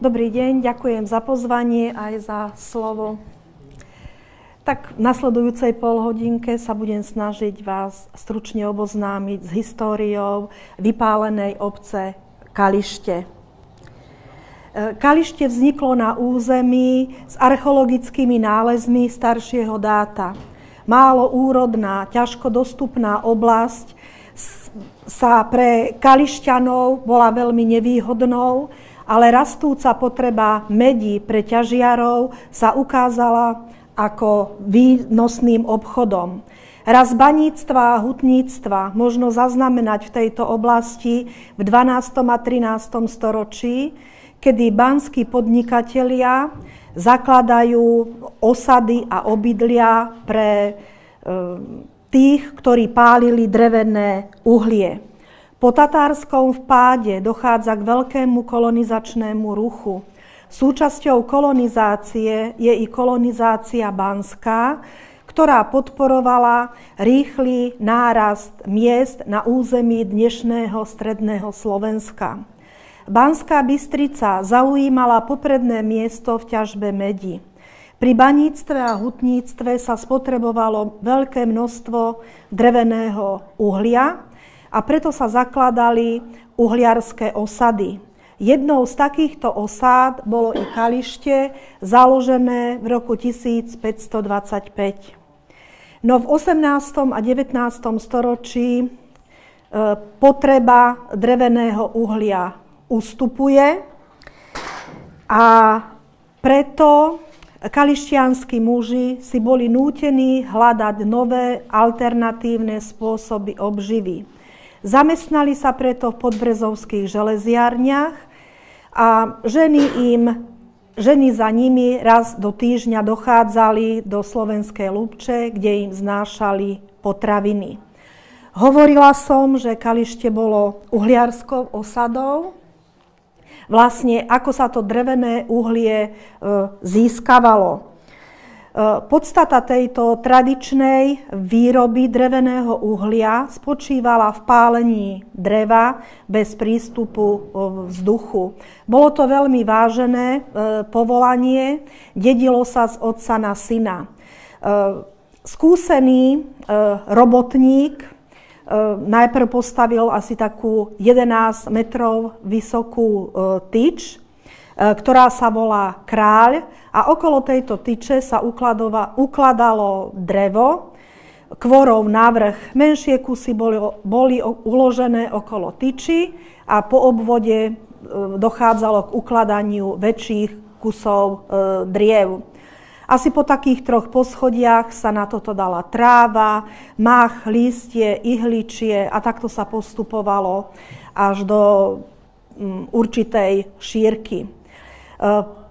Dobrý deň, ďakujem za pozvanie aj za slovo. Tak v nasledujúcej polhodinke sa budem snažiť vás stručne oboznámiť s históriou vypálenej obce Kalište. Kalište vzniklo na území s archeologickými nálezmi staršieho dáta. Málo úrodná, ťažko dostupná oblasť sa pre Kališťanov bola veľmi nevýhodnou, ale rastúca potreba medí pre ťažiarov sa ukázala ako výnosným obchodom. Rast baníctva a hutníctva možno zaznamenať v tejto oblasti v 12. a 13. storočí, kedy banskí podnikatelia zakladajú osady a obydlia pre tých, ktorí pálili drevené uhlie. Po tatárskom vpáde dochádza k veľkému kolonizačnému ruchu. Súčasťou kolonizácie je i kolonizácia banská, ktorá podporovala rýchly nárast miest na území dnešného stredného Slovenska. Banská Bystrica zaujímala popredné miesto v ťažbe medi. Pri baníctve a hutníctve sa spotrebovalo veľké množstvo dreveného uhlia, a preto sa zakladali uhliarské osady. Jednou z takýchto osád bolo i Kalište, založené v roku 1525. No v 18. a 19. storočí potreba dreveného uhlia ustupuje a preto kalištianski muži si boli nútení hľadať nové alternatívne spôsoby obživy. Zamestnali sa preto v podbrezovských železiarniach a ženy za nimi raz do týždňa dochádzali do Slovenskej Lúpče, kde im znášali potraviny. Hovorila som, že Kalište bolo uhliarskou osadou. Vlastne ako sa to drevené uhlie získavalo. Podstata tejto tradičnej výroby dreveného uhlia spočívala v pálení dreva bez prístupu vzduchu. Bolo to veľmi vážené povolanie, dedilo sa z otca na syna. Skúsený robotník najprv postavil asi takú 11 metrov vysokú tyč, ktorá sa volá Kráľ, a okolo tejto tyče sa ukladalo drevo, kvorov navrch. Menšie kusy boli uložené okolo tyči a po obvode dochádzalo k ukladaniu väčších kusov driev. Asi po takých 3 poschodiach sa na toto dala tráva, mach, lístie, ihličie a takto sa postupovalo až do určitej šírky.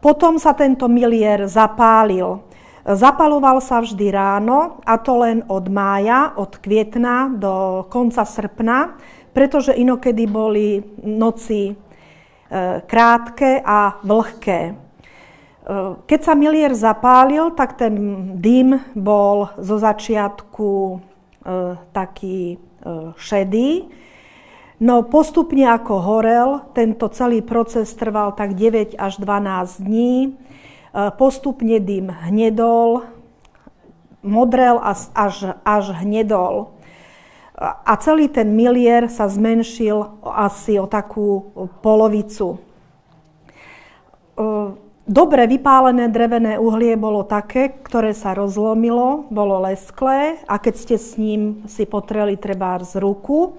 Potom sa tento miliér zapálil. Zapaľoval sa vždy ráno, a to len od mája, od kvietna do konca srpna, pretože inokedy boli noci krátke a vlhké. Keď sa miliér zapálil, tak ten dym bol zo začiatku taký šedý. No postupne ako horel, tento celý proces trval tak 9 až 12 dní. Postupne dym hnedol, modrel až hnedol. A celý ten miliér sa zmenšil asi o takú polovicu. Dobre vypálené drevené uhlie bolo také, ktoré sa rozlomilo, bolo lesklé, a keď ste s ním si potreli trebárs ruku,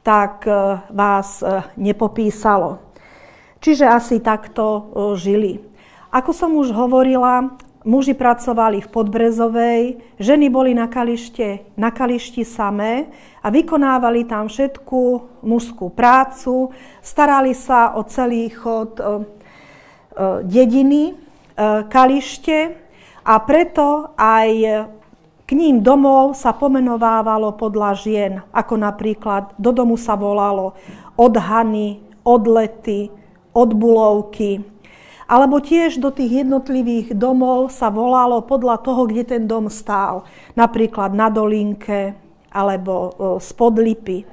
tak vás nepopísalo. Čiže asi takto žili. Ako som už hovorila, muži pracovali v Podbrezovej, ženy boli na Kališti samé a vykonávali tam všetku mužskú prácu, starali sa o celý chod dediny Kalište, a preto aj k ním domov sa pomenovávalo podľa žien, ako napríklad do domu sa volalo od Hany, od Lety, od Bulovky. Alebo tiež do tých jednotlivých domov sa volalo podľa toho, kde ten dom stál. Napríklad na Dolinke alebo spod Lipy.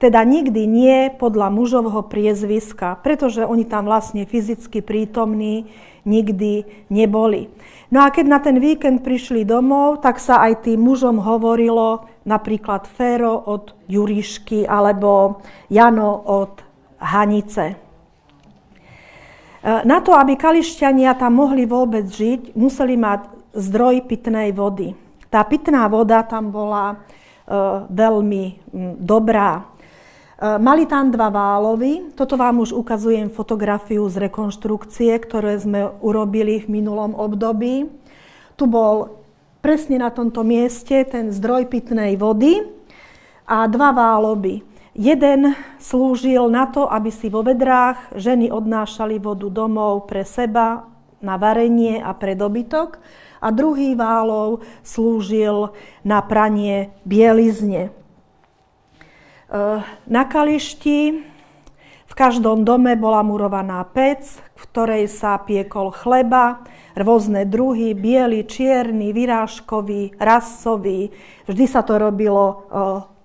teda nikdy nie podľa mužovho priezviska, pretože oni tam vlastne fyzicky prítomní nikdy neboli. No a keď na ten víkend prišli domov, tak sa aj tým mužom hovorilo napríklad Fero od Jurišky alebo Jano od Hanice. Na to, aby Kališťania tam mohli vôbec žiť, museli mať zdroj pitnej vody. Tá pitná voda tam bola veľmi dobrá. Mali tam 2 válovy, toto vám už ukazujem fotografiu z rekonštrukcie, ktoré sme urobili v minulom období. Tu bol presne na tomto mieste ten zdroj pitnej vody a 2 válovy. Jeden slúžil na to, aby si vo vedrách ženy odnášali vodu domov pre seba na varenie a pre dobytok, a druhý válov slúžil na pranie bielizne. Na Kališti v každom dome bola murovaná pec, v ktorej sa piekol chleba, rôzne druhy, biely, čierny, vyrážkový, rasový. Vždy sa to robilo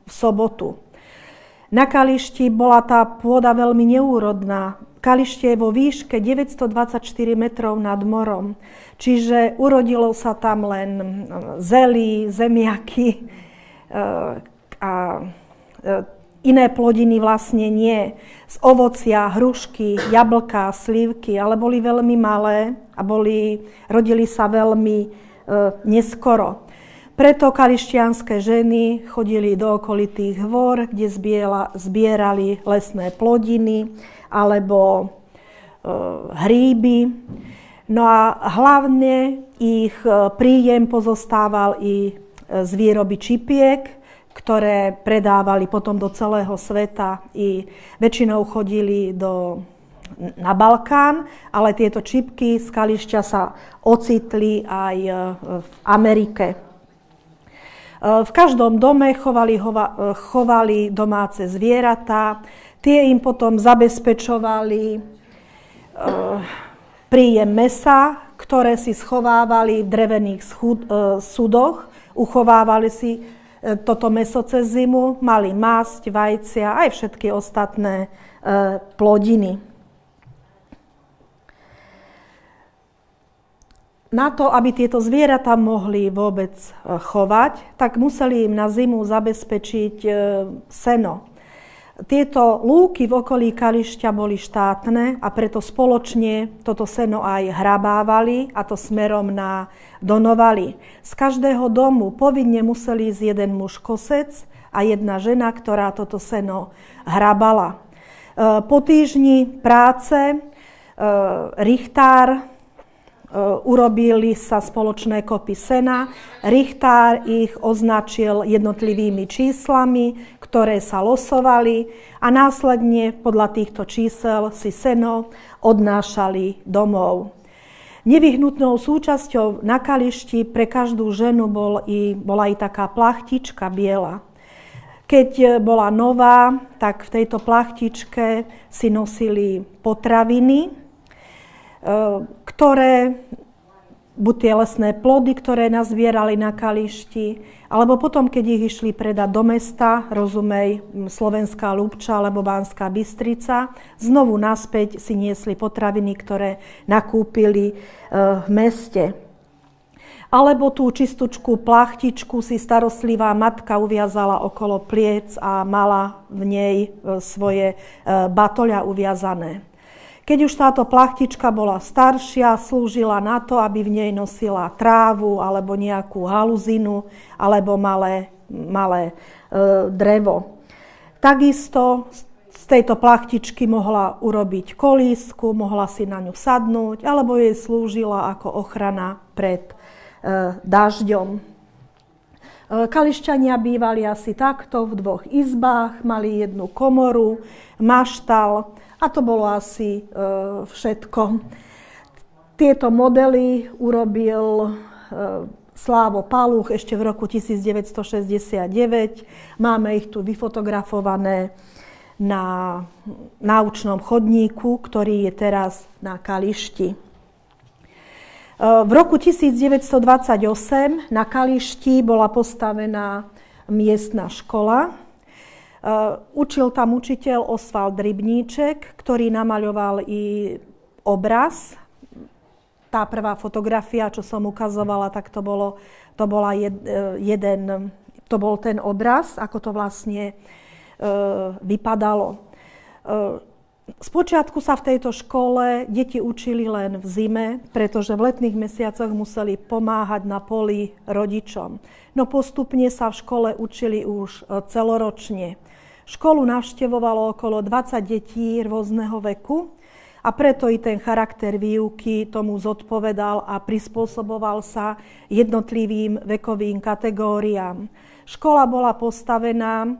v sobotu. Na Kališti bola tá pôda veľmi neúrodná. Kalište je vo výške 924 metrov nad morom, čiže urodilo sa tam len zelí, zemiaky a iné plodiny vlastne nie. Z ovocia, hrušky, jablká, slivky, ale boli veľmi malé a rodili sa veľmi neskoro. Preto kališťanské ženy chodili do okolitých hôr, kde zbierali lesné plodiny alebo hríby. No a hlavne ich príjem pozostával i z výroby čipiek, ktoré predávali potom do celého sveta, i väčšinou chodili na Balkán, ale tieto čipky z Kališťa sa ocitli aj v Amerike. V každom dome chovali domáce zvieratá, tie im potom zabezpečovali príjem mäsa, ktoré si schovávali v drevených sudoch, uchovávali si toto mäso cez zimu, mali masť, vajcia aj všetky ostatné plodiny. Na to, aby tieto zvieratá mohli vôbec chovať, tak museli im na zimu zabezpečiť seno. Tieto lúky v okolí Kališťa boli štátne a preto spoločne toto seno aj hrabávali, a to smerom na Donovali. Z každého domu povinne museli ísť jeden muž kosec a jedna žena, ktorá toto seno hrabala. Po týždni práce richtár urobili sa spoločné kopy sena, richtár ich označil jednotlivými číslami, ktoré sa losovali, a následne podľa týchto čísel si seno odnášali domov. Nevyhnutnou súčasťou na Kališti pre každú ženu bola i taká plachtička biela. Keď bola nová, tak v tejto plachtičke si nosili potraviny, ktoré, buď tie lesné plody, ktoré nazbierali na Kališti, alebo potom, keď ich išli predať do mesta, rozumej Slovenská Ľubča alebo Banská Bystrica, znovu naspäť si niesli potraviny, ktoré nakúpili v meste. Alebo tú čistučku plachtičku si starostlivá matka uviazala okolo pliec a mala v nej svoje batoľa uviazané. Keď už táto plachtička bola staršia, slúžila na to, aby v nej nosila trávu alebo nejakú haluzinu alebo malé drevo. Takisto z tejto plachtičky mohla urobiť kolísku, mohla si na ňu sadnúť, alebo jej slúžila ako ochrana pred dažďom. Kališťania bývali asi takto v 2 izbách, mali jednu komoru, maštal, a to bolo asi všetko. Tieto modely urobil Slávo Paluch ešte v roku 1969. Máme ich tu vyfotografované na náučnom chodníku, ktorý je teraz na Kališti. V roku 1928 na Kališti bola postavená miestna škola. Učil tam učiteľ Osvald Rybníček, ktorý namaľoval i obraz. Tá prvá fotografia, čo som ukazovala, tak to bol ten obraz, ako to vlastne vypadalo. Spočiatku sa v tejto škole deti učili len v zime, pretože v letných mesiacoch museli pomáhať na poli rodičom. No postupne sa v škole učili už celoročne. Školu navštevovalo okolo 20 detí rôzneho veku a preto i ten charakter výuky tomu zodpovedal a prispôsoboval sa jednotlivým vekovým kategóriám. Škola bola postavená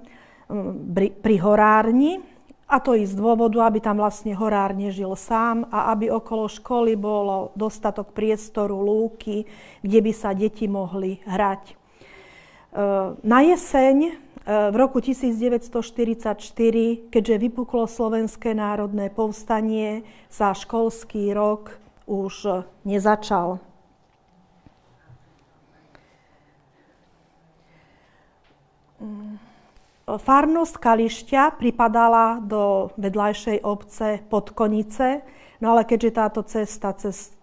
pri horárni, a to i z dôvodu, aby tam vlastne horár nežil sám a aby okolo školy bolo dostatok priestoru, lúky, kde by sa deti mohli hrať. Na jeseň v roku 1944, keďže vypuklo Slovenské národné povstanie, sa školský rok už nezačal. Farnosť Kališťa pripadala do vedľajšej obce Podkonice, no ale keďže táto cesta cez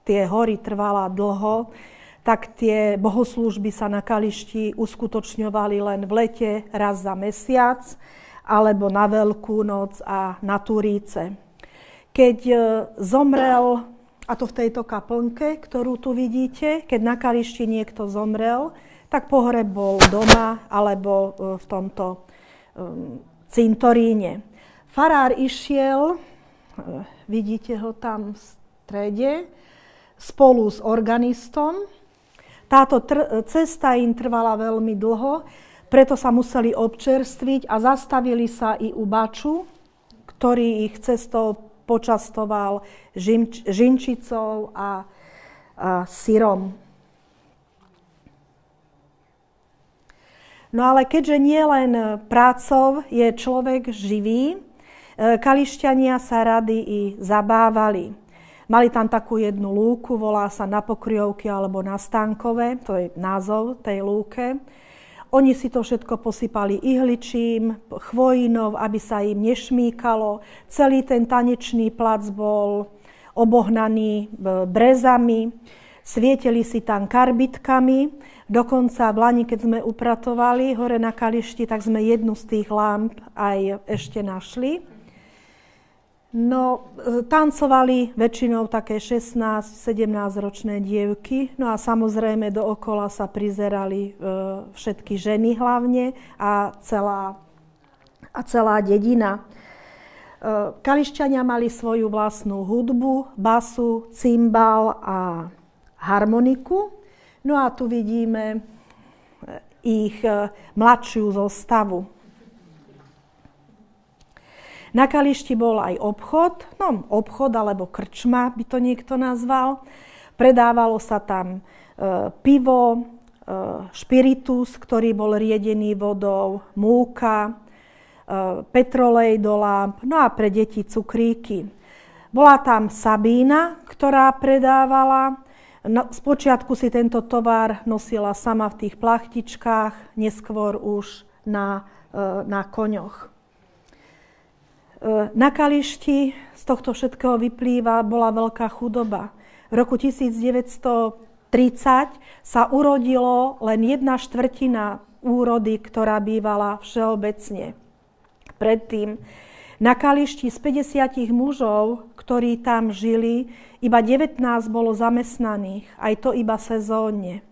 tie hory trvala dlho, tak tie bohoslúžby sa na Kališti uskutočňovali len v lete raz za mesiac, alebo na Veľkú noc a na Turíce. Keď zomrel, a to v tejto kaplnke, ktorú tu vidíte, keď na Kališti niekto zomrel, tak pohreb bol doma alebo v tomto cintoríne. Farár išiel, vidíte ho tam v strede, spolu s organistom. Táto cesta im trvala veľmi dlho, preto sa museli občerstviť a zastavili sa i u Baču, ktorý ich cestou počastoval žinčicou a syrom. No ale keďže nie len prácou je človek živý, Kališťania sa rady i zabávali. Mali tam takú jednu lúku, volá sa Na Pokryjovky alebo Na Stánkové, to je názov tej lúke. Oni si to všetko posypali ihličím, chvojinou, aby sa im nešmýkalo. Celý ten tanečný plac bol obohnaný brezami, svietili si tam karbitkami. Dokonca v lani, keď sme upratovali hore na Kališti, tak sme jednu z tých lámp aj ešte našli. No, tancovali väčšinou také 16-17 ročné dievky, no a samozrejme dookola sa prizerali všetky ženy hlavne a celá dedina. Kališťania mali svoju vlastnú hudbu, basu, cymbal a harmoniku. No a tu vidíme ich mladšiu zostavu. Na Kališti bol aj obchod alebo krčma by to niekto nazval. Predávalo sa tam pivo, špiritus, ktorý bol riedený vodou, múka, petrolej do lámp, no a pre deti cukríky. Bola tam Sabína, ktorá predávala. Spočiatku si tento tovar nosila sama v tých plachtičkách, neskôr už na koňoch. Na Kališti z tohto všetkého vyplýva, bola veľká chudoba. V roku 1930 sa urodilo len 1/4 úrody, ktorá bývala všeobecne. Predtým na Kališti z 50 mužov, ktorí tam žili, iba 19 bolo zamestnaných, aj to iba sezónne.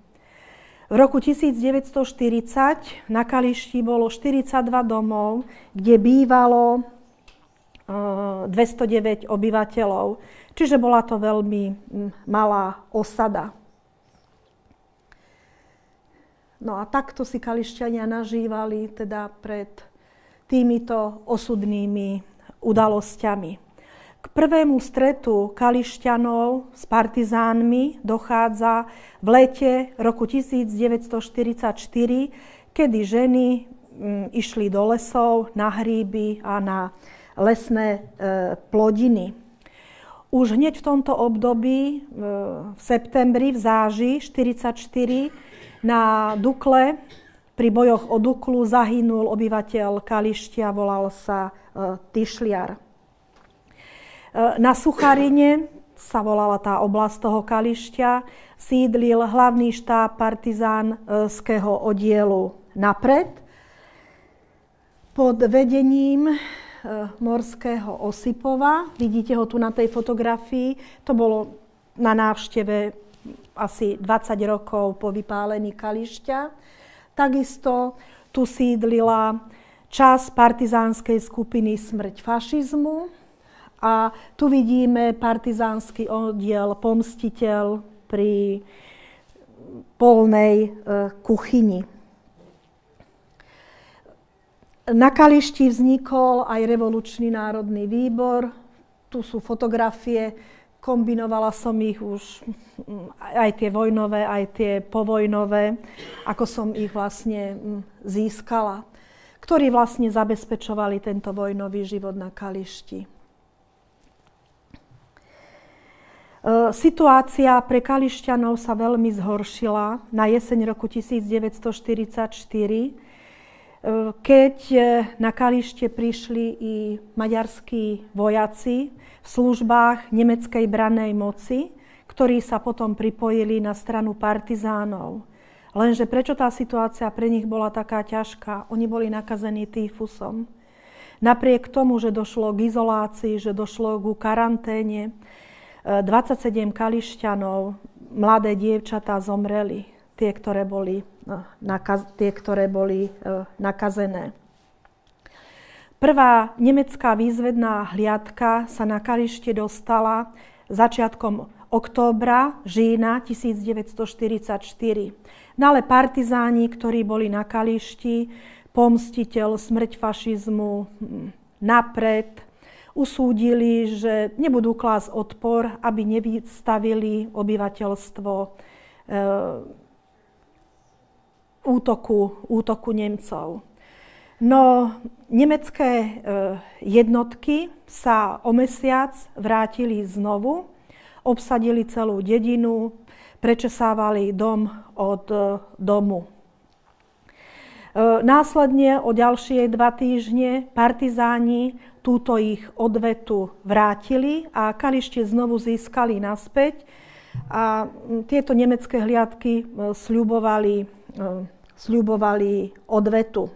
V roku 1940 na Kališti bolo 42 domov, kde bývalo 209 obyvateľov, čiže bola to veľmi malá osada. No a takto si Kališťania nažívali teda pred týmito osudnými udalosťami. K prvému stretu Kališťanov s partizánmi dochádza v lete roku 1944, kedy ženy išli do lesov na hríby a na lesné plodiny. Už hneď v tomto období, v septembri, v záži 1944, na Dukle Pri bojoch o Duklu zahynul obyvateľ Kalištia, volal sa Tyšliar. Na Sucharine sa volala tá oblasť toho Kalištia, sídlil hlavný štáb partizánskeho oddielu Napred pod vedením morského Osipova. Vidíte ho tu na tej fotografii. To bolo na návšteve asi 20 rokov po vypálení Kališťa. Takisto tu sídlila časť partizánskej skupiny Smrť fašizmu. A tu vidíme partizánsky oddiel Pomstiteľ pri polnej kuchyni. Na Kališti vznikol aj Revolučný národný výbor. Tu sú fotografie, kombinovala som ich už, aj tie vojnové, aj tie povojnové, ako som ich vlastne získala, ktorí vlastne zabezpečovali tento vojnový život na Kališti. Situácia pre Kališťanov sa veľmi zhoršila na jeseň roku 1944, keď na Kalište prišli i maďarskí vojaci v službách nemeckej brannej moci, ktorí sa potom pripojili na stranu partizánov. Lenže prečo tá situácia pre nich bola taká ťažká? Oni boli nakazení týfusom. Napriek tomu, že došlo k izolácii, že došlo ku karanténe, 27 Kališťanov, mladé dievčatá zomreli, tie, ktoré boli nakazené. Prvá nemecká výzvedná hliadka sa na Kalište dostala začiatkom októbra, října 1944. No ale partizáni, ktorí boli na Kališti, Pomstiteľ, Smrť fašizmu, Napred, usúdili, že nebudú klásť odpor, aby nevystavili obyvateľstvo útoku Nemcov. No, nemecké jednotky sa o mesiac vrátili znovu, obsadili celú dedinu, prečesávali dom od domu. Následne o ďalšie 2 týždne partizáni túto ich odvetu vrátili a Kalište znovu získali naspäť a tieto nemecké hliadky sľubovali odvetu.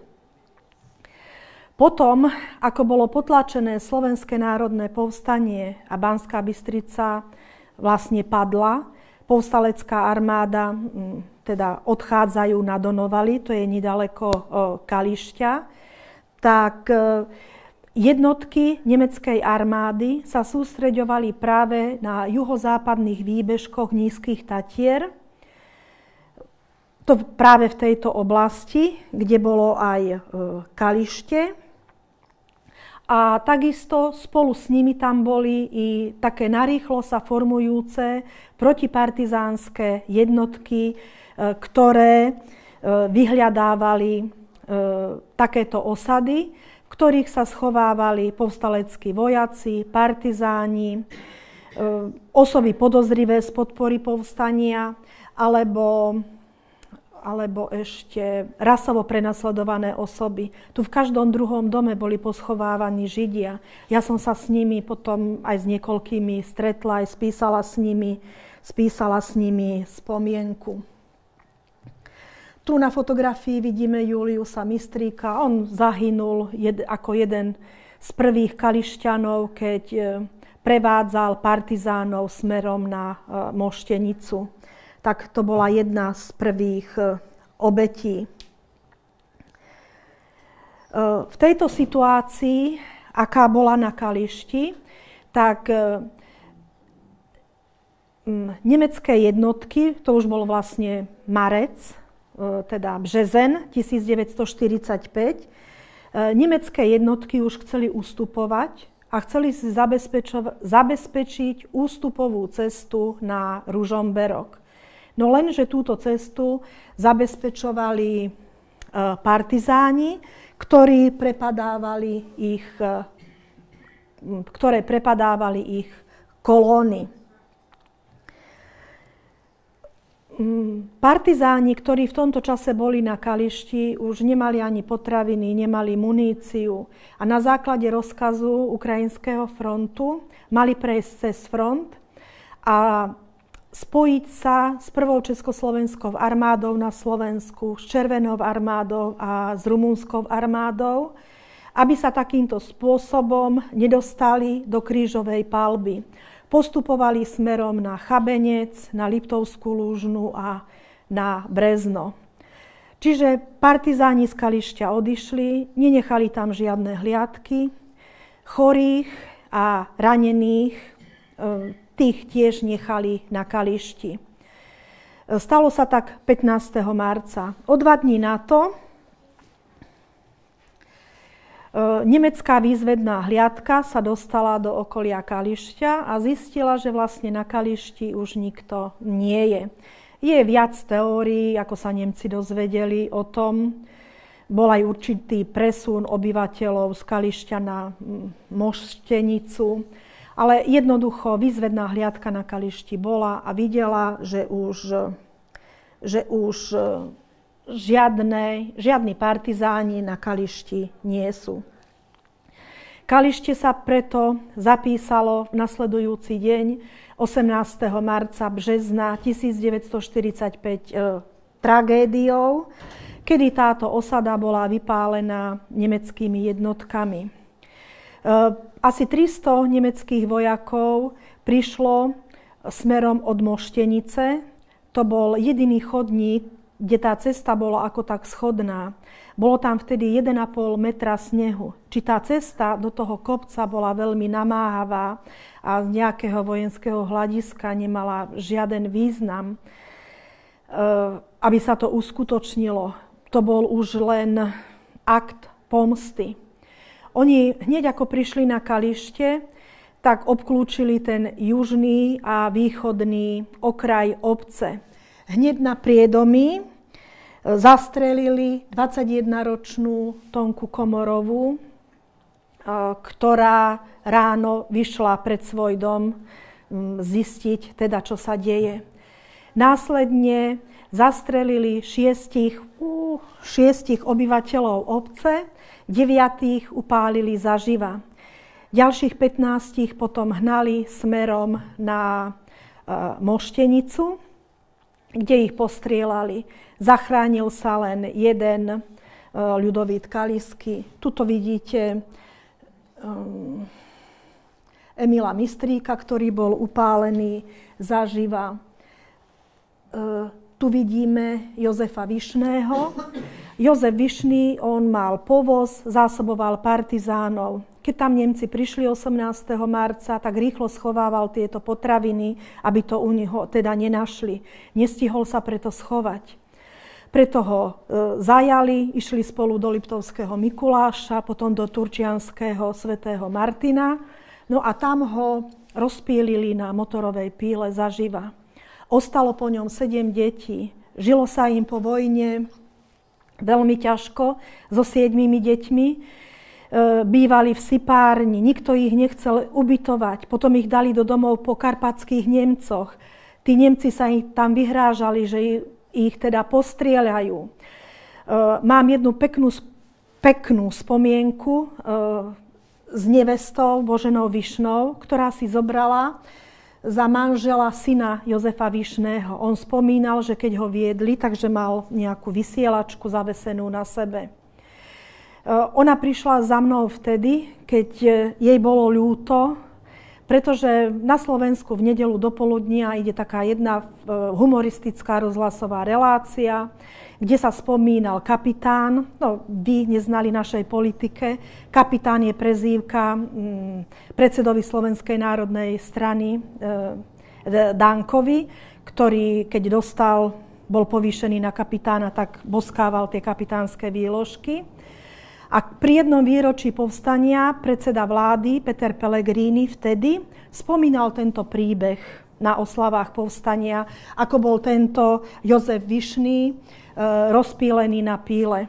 Potom, ako bolo potlačené Slovenské národné povstanie a Banská Bystrica vlastne padla, povstalecká armáda teda odchádzajú na Donovali, to je nedaleko Kališťa, tak jednotky nemeckej armády sa sústreďovali práve na juhozápadných výbežkoch Nízkych Tatier. To práve v tejto oblasti, kde bolo aj Kalište. A takisto spolu s nimi tam boli i také narýchlo sa formujúce protipartizánske jednotky, ktoré vyhľadávali takéto osady, v ktorých sa schovávali povstaleckí vojaci, partizáni, osoby podozrivé z podpory povstania, alebo ešte rasovo prenasledované osoby. Tu v každom druhom dome boli poschovávaní Židia. Ja som sa s nimi potom aj s niekoľkými stretla, aj spísala s nimi spomienku. Tu na fotografii vidíme Juliusa Mistríka. On zahynul ako jeden z prvých Kališťanov, keď prevádzal partizánov smerom na Moštenicu. Tak to bola jedna z prvých obetí. V tejto situácii, aká bola na Kališti, tak nemecké jednotky, to už bol vlastne marec, teda březen 1945, nemecké jednotky už chceli ustupovať a chceli si zabezpečiť ústupovú cestu na Ružomberok. No lenže túto cestu zabezpečovali partizáni, ktoré prepadávali ich kolóny. Partizáni, ktorí v tomto čase boli na Kališti, už nemali ani potraviny, nemali muníciu a na základe rozkazu Ukrajinského frontu mali prejsť cez front a spojiť sa s prvou československou armádou na Slovensku, s Červenou armádou a s rumunskou armádou, aby sa takýmto spôsobom nedostali do krížovej palby. Postupovali smerom na Chabenec, na Liptovskú Lúžnu a na Brezno. Čiže partizáni z Kališťa odišli, nenechali tam žiadne hliadky. Chorých a ranených, tých tiež nechali na Kališti. Stalo sa tak 15. marca. O 2 dní na to nemecká výzvedná hliadka sa dostala do okolia Kališťa a zistila, že vlastne na Kališti už nikto nie je. Je viac teórií, ako sa Nemci dozvedeli o tom. Bol aj určitý presun obyvateľov z Kališťa na Moštenicu. Ale jednoducho výzvedná hliadka na Kališti bola a videla, že už žiadni partizáni na Kališti nie sú. Kalište sa preto zapísalo v nasledujúci deň 18. marca března 1945 tragédiou, kedy táto osada bola vypálená nemeckými jednotkami. Asi 300 nemeckých vojakov prišlo smerom od Moštenice. To bol jediný chodník, kde tá cesta bola ako tak schodná. Bolo tam vtedy 1,5 metra snehu. Či tá cesta do toho kopca bola veľmi namáhavá a z nejakého vojenského hľadiska nemala žiaden význam, aby sa to uskutočnilo. To bol už len akt pomsty. Oni hneď ako prišli na Kalište, tak obklúčili ten južný a východný okraj obce. Hneď na priedomí zastrelili 21-ročnú Tonku Komorovú, ktorá ráno vyšla pred svoj dom zistiť, teda, čo sa deje. Následne zastrelili 6 obyvateľov obce, 9 upálili zaživa. Ďalších 15 potom hnali smerom na Moštenicu, kde ich postrieľali. Zachránil sa len jeden, Ľudovít Kalisky. Tuto vidíte Emila Mistríka, ktorý bol upálený zaživa. Tu vidíme Jozefa Vyšného. Jozef Vyšný, on mal povoz, zásoboval partizánov. Keď tam Nemci prišli 18. marca, tak rýchlo schovával tieto potraviny, aby to u neho teda nenašli. Nestihol sa preto schovať. Preto ho zajali, išli spolu do Liptovského Mikuláša, potom do Turčianského svätého Martina. No a tam ho rozpílili na motorovej píle zaživa. Ostalo po ňom 7 detí. Žilo sa im po vojne veľmi ťažko so 7 deťmi. Bývali v sipárni, nikto ich nechcel ubytovať. Potom ich dali do domov po karpatských Nemcoch. Tí Nemci sa im tam vyhrážali, že ich teda postrieľajú. Mám jednu peknú spomienku s nevestou Boženou Vyšnou, ktorá si zobrala za manžela syna Jozefa Vyšného. On spomínal, že keď ho viedli, takže mal nejakú vysielačku zavesenú na sebe. Ona prišla za mnou vtedy, keď jej bolo ľúto, pretože na Slovensku v nedeľu do poludnia ide taká jedna humoristická rozhlasová relácia, kde sa spomínal kapitán. No, vy neznali našej politike. Kapitán je prezývka predsedovi Slovenskej národnej strany Dankovi, ktorý, keď bol povýšený na kapitána, tak boskával tie kapitánske výložky. A pri jednom výročí povstania predseda vlády Peter Pellegrini vtedy spomínal tento príbeh na oslavách povstania, ako bol tento Jozef Vyšný rozpílený na píle.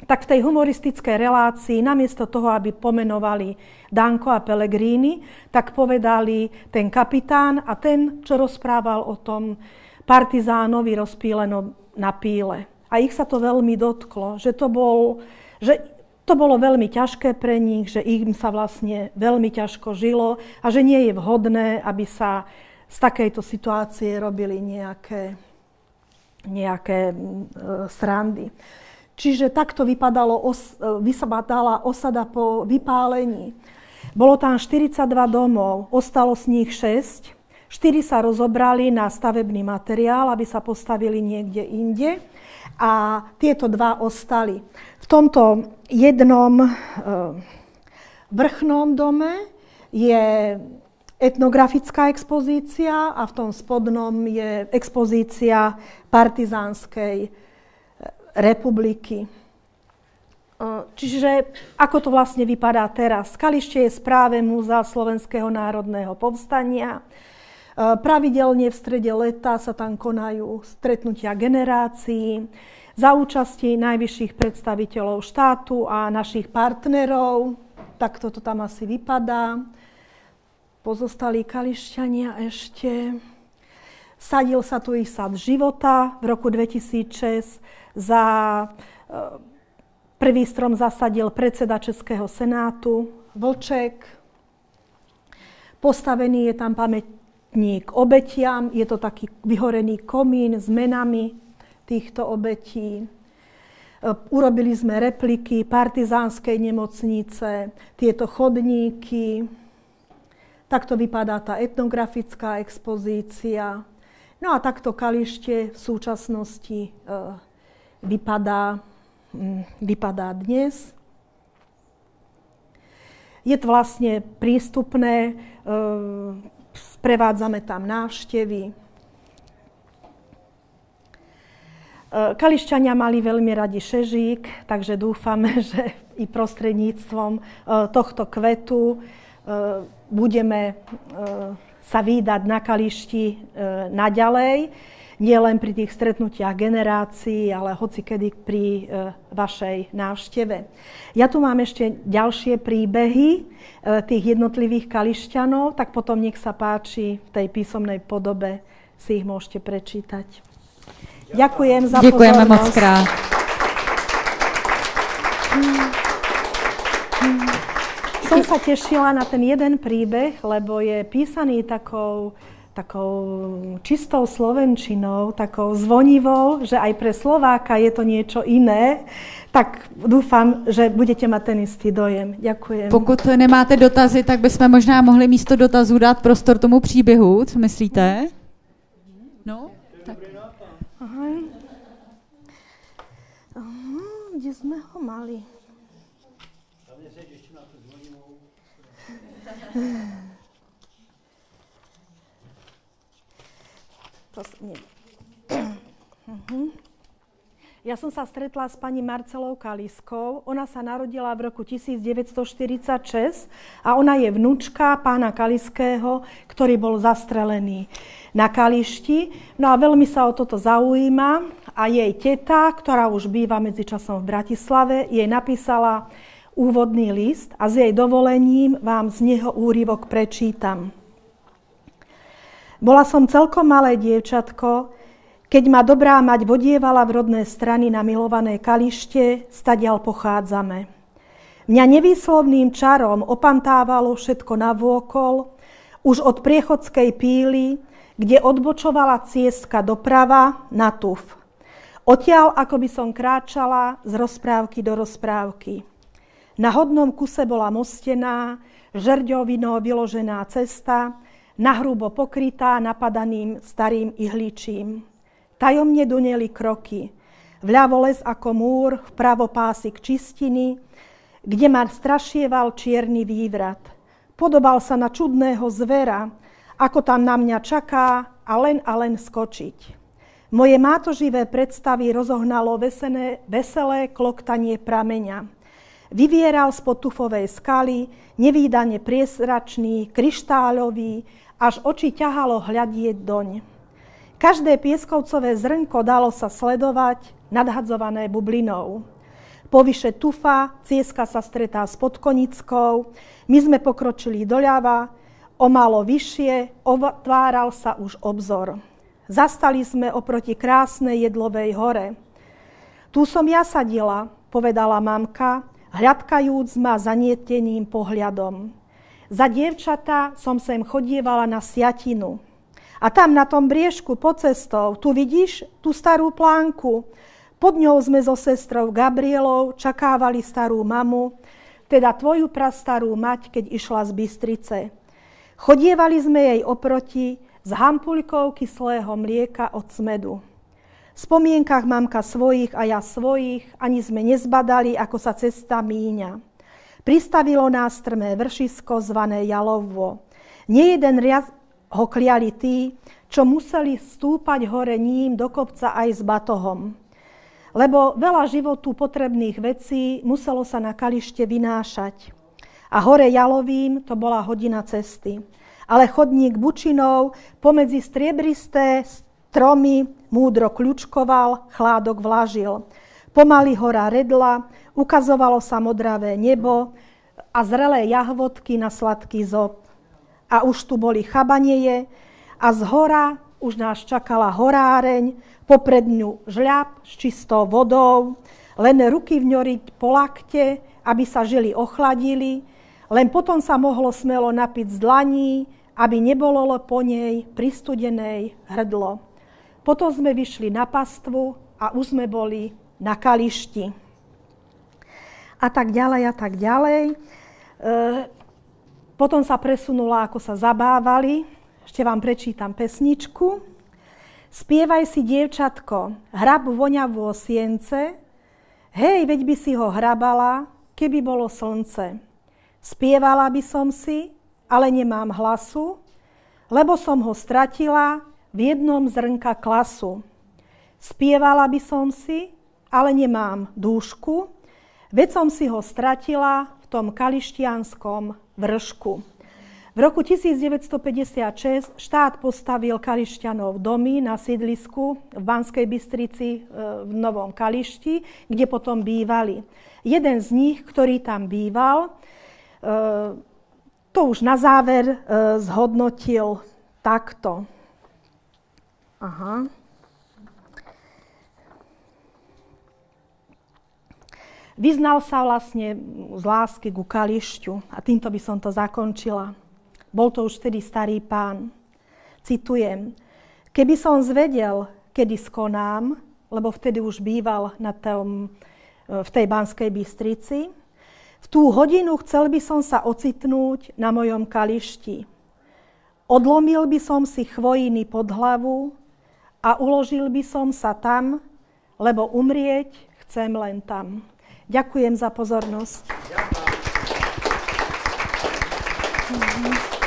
Tak v tej humoristickej relácii, namiesto toho, aby pomenovali Danko a Pellegrini, tak povedali ten kapitán a ten, čo rozprával o tom partizánovi rozpíleno na píle. A ich sa to veľmi dotklo, že to bolo veľmi ťažké pre nich, že im sa vlastne veľmi ťažko žilo a že nie je vhodné, aby sa z takejto situácie robili nejaké srandy. Čiže takto vypadala osada po vypálení. Bolo tam 42 domov, ostalo z nich 6. 4 sa rozobrali na stavebný materiál, aby sa postavili niekde inde. A tieto 2 ostali. V tomto jednom vrchnom dome je etnografická expozícia a v tom spodnom je expozícia Partizánskej republiky. Čiže ako to vlastne vypadá teraz? Kalište je v správe Múzea Slovenského národného povstania. Pravidelne v strede leta sa tam konajú stretnutia generácií za účasti najvyšších predstaviteľov štátu a našich partnerov. Takto to tam asi vypadá. Pozostali Kališťania ešte. Sadil sa tu i sad života v roku 2006. Prvý strom zasadil predseda Českého senátu Vlček. Postavený je tam pamätník obetiam. Je to taký vyhorený komín s menami týchto obetí. Urobili sme repliky partizánskej nemocnice, tieto chodníky. Takto vypadá tá etnografická expozícia. No a takto Kalište v súčasnosti vypadá dnes. Je to vlastne prístupné, sprevádzame tam návštevy. Kališťania mali veľmi radi šežík, takže dúfame, že i prostredníctvom tohto kvetu budeme sa vídať na Kališti naďalej, nie len pri tých stretnutiach generácií, ale hocikedy pri vašej návšteve. Ja tu mám ešte ďalšie príbehy tých jednotlivých Kališťanov, tak potom nech sa páči v tej písomnej podobe si ich môžete prečítať. Ďakujem za pozornosť. Děkujeme moc krát. Som sa tešila na ten jeden príbeh, lebo je písaný takou čistou slovenčinou, takou zvonivou, že aj pre Slováka je to niečo iné. Tak dúfam, že budete mať ten istý dojem. Ďakujem. Pokud nemáte dotazy, tak bychom možná mohli místo dotazů dát prostor tomu příběhu. Co myslíte? No? Tak. Aha, kde sme ho mali? Ja som sa stretla s pani Marcelou Kaliskou. Ona sa narodila v roku 1946 a ona je vnúčka pána Kaliského, ktorý bol zastrelený na Kališti. No a veľmi sa o toto zaujíma a jej teta, ktorá už býva medzičasom v Bratislave, jej napísala úvodný list a s jej dovolením vám z neho úryvok prečítam. Bola som celkom malé dievčatko, keď ma dobrá mať vodievala v rodné strany na milované Kalište, stadiaľ pochádzame. Mňa nevýslovným čarom opantávalo všetko navôkol, už od priechodskej píly, kde odbočovala ciestka doprava na tuf. Odtiaľ, ako by som kráčala z rozprávky do rozprávky. Na hodnom kuse bola mostená, žerďovino vyložená cesta, nahrubo pokrytá napadaným starým ihličím. Tajomne duneli kroky. Vľavo les ako múr, vpravo pásik čistiny, kde ma strašieval čierny vývrat. Podobal sa na čudného zvera, ako tam na mňa čaká a len skočiť. Moje mátoživé predstavy rozohnalo veselé kloktanie prameňa. Vyvieral spod tufovej skaly, nevídane priezračný, kryštáľový, až oči ťahalo hľadieť doň. Každé pieskovcové zrnko dalo sa sledovať, nadhadzované bublinou. Povyše tufa, cieska sa stretá s podkonickou, my sme pokročili doľava, o málo vyššie, otváral sa už obzor. Zastali sme oproti krásnej Jedlovej hore. Tu som ja sadila, povedala mamka, hľadkajúc ma zanieteným pohľadom. Za dievčatá som sem chodievala na siatinu. A tam na tom briežku pod cestou, tu vidíš tú starú plánku. Pod ňou sme so sestrou Gabrielou čakávali starú mamu, teda tvoju prastarú mať, keď išla z Bystrice. Chodievali sme jej oproti s hampuľkou kyslého mlieka od smedu. V spomienkach mamka svojich a ja svojich, ani sme nezbadali, ako sa cesta míňa. Pristavilo nás strmé vršisko zvané Jalovo. Nejeden riad ho kliali tí, čo museli stúpať hore ním do kopca aj s batohom. Lebo veľa životu potrebných vecí muselo sa na kalište vynášať. A hore Jalovým to bola hodina cesty. Ale chodník bučinou pomedzi striebristé stromy múdro kľučkoval, chládok vlažil. Pomaly hora redla, ukazovalo sa modravé nebo a zrelé jahvodky na sladký zob. A už tu boli chabanieje a z hora už nás čakala horáreň, popred ňu žľab s čistou vodou, len ruky vňoriť po lakte, aby sa žily ochladili, len potom sa mohlo smelo napiť z dlaní, aby nebolo po nej pristudenej hrdlo. Potom sme vyšli na pastvu a už sme boli na kališti. A tak ďalej, a tak ďalej. Potom sa presunula, ako sa zabávali. Ešte vám prečítam pesničku. Spievaj si, dievčatko, hrab voňavú sience, hej, veď by si ho hrabala, keby bolo slnce. Spievala by som si, ale nemám hlasu, lebo som ho stratila v jednom zrnka klasu. Spievala by som si, ale nemám dúšku, veď som si ho stratila v tom kalištianskom vršku. V roku 1956 štát postavil Kališťanov domy na sídlisku v Banskej Bystrici v Novom Kališti, kde potom bývali. Jeden z nich, ktorý tam býval, to už na záver zhodnotil takto. Aha. Vyznal sa vlastne z lásky ku Kališťu a týmto by som to zakončila. Bol to už vtedy starý pán. Citujem. Keby som zvedel, kedy skonám, lebo vtedy už býval v tej Banskej Bystrici, v tú hodinu chcel by som sa ocitnúť na mojom Kališti. Odlomil by som si chvojiny pod hlavu a uložil by som sa tam, lebo umrieť chcem len tam. Ďakujem za pozornosť. Ďakujem.